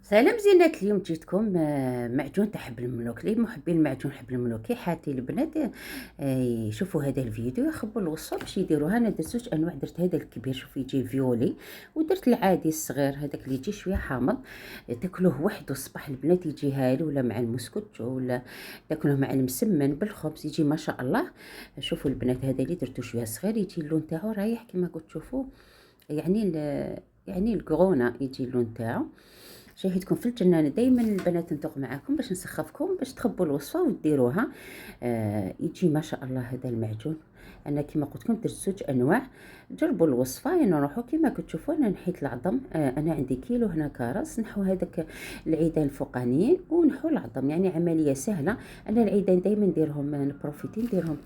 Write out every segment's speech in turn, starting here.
سلام زينات. اليوم جيتكم معجون تاع حبل الملوك. لي محبين المعجون حبل الملوك كي حاتي البنات يشوفوا هذا الفيديو يخبوا الوصفه باش يديروها. انا درت زوج انواع، درت هذا الكبير شوف يجي فيولي، ودرت العادي الصغير هذاك اللي يجي شويه حامض. تاكلوه وحده الصباح البنات يجي هايل، ولا مع المسكوتشو، ولا تاكلوه مع المسمن بالخبز يجي ما شاء الله. شوفوا البنات هذا اللي درتو شويه صغير يجي اللون تاعو رايح كما قلت تشوفوا، يعني يعني الكغونه يجي اللون تاعو. شاهدكم في الجنة. أنا دايما البنات ندوق معاكم باش نسخفكم باش تخبوا الوصفة وديروها. يجي ما شاء الله هذا المعجون. انا كما قلت لكم درت زوج انواع، جربوا الوصفه. يعني نروحوا كما كتشوفوا انا نحيت العظم. انا عندي كيلو هنا كرز، نحو هذاك العيدان الفوقانيين ونحو العظم، يعني عمليه سهله. انا العيدان دايما نديرهم نبروفيتي نديرهم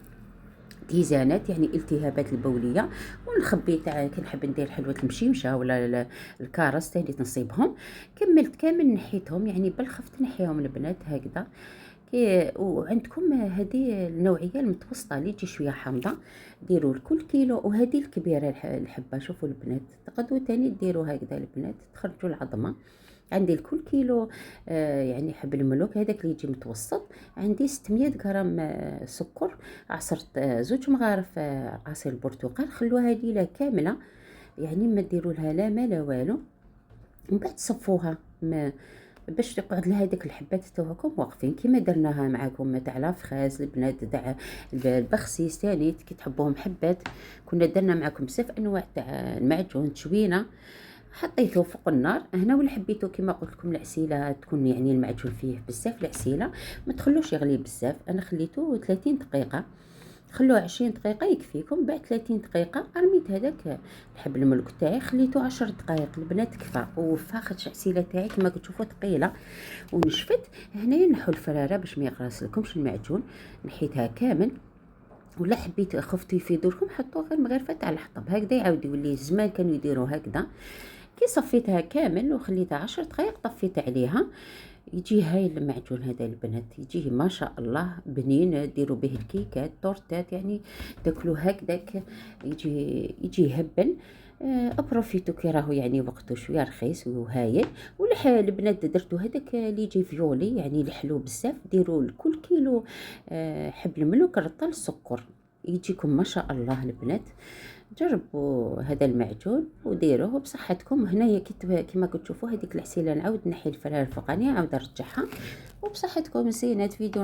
تيزانات، يعني التهابات البوليه. ونخبي تاع كنحب ندير حلوه المشيمشه ولا الكرز تاني نصيبهم. كملت كامل نحيتهم، يعني بالخفت نحيهم البنات هكذا. وعندكم هذه النوعيه المتوسطه اللي تجي شويه حامضه، ديروا لكل كيلو. وهذه الكبيره الحبه شوفوا البنات تقدروا تاني ديروا هكذا البنات تخرجوا العظمه. عندي لكل كيلو يعني حبل الملوك هذاك اللي يجي متوسط، عندي 600 غرام سكر. عصرت زوج مغارف عصير البرتقال، خلوها ليله كامله، يعني ما ديروا لها لا ما لا والو. من بعد صفوها باش يقعد لها هذيك الحبات تاعكم واقفين كيما درناها معاكم تاع لافخاز البنات تاع البخسيس تاني كي تحبوهم حبات. كنا درنا معاكم بزاف انواع تاع المعجون تشوينه. حطيته فوق النار هنا، ولا حبيتو كما قلت لكم العسيله تكون يعني المعجون فيه بزاف العسيله، ما تخلوش يغلي بزاف. انا خليته 30 دقيقه، خلوه 20 دقيقه يكفيكم. بعد 30 دقيقه رميت هذاك الحبل الملك تاعي خليته 10 دقائق البنات كفى. وفاخت العسيله تاعي كما تشوفوا ثقيله ونشفت. هنايا نحو الفراره باش ما يقراص لكمش المعجون، نحيتها كامل. ولا حبيت خفتوا يفيدوا لكم حطوا غير مغرفه تاع الحطب هكذا، يعاود يولي زمان كانوا يديروا هكذا. كي صفيتها كامل وخليتها 10 دقائق طفيت عليها. يجي هاي المعجون هذا البنات يجيه ما شاء الله بنين، ديروا به الكيكات تورتات، يعني تاكلوه هكذاك يجي يهبل. ابروفيتو كي راهو يعني وقته شويه رخيص وهايل. البنات درتو هذاك اللي يجي فيولي يعني الحلو بزاف، ديروا لكل كيلو حبل ملوك رطل سكر يجيكم ما شاء الله البنات. جربوا هذا المعجون وديروه بصحتكم. هنايا كما كتشوفوا هذيك العسيله نعاود نحي الفرار الفوقانيه نعاود نرجعها، وبصحتكم. زينات فيديو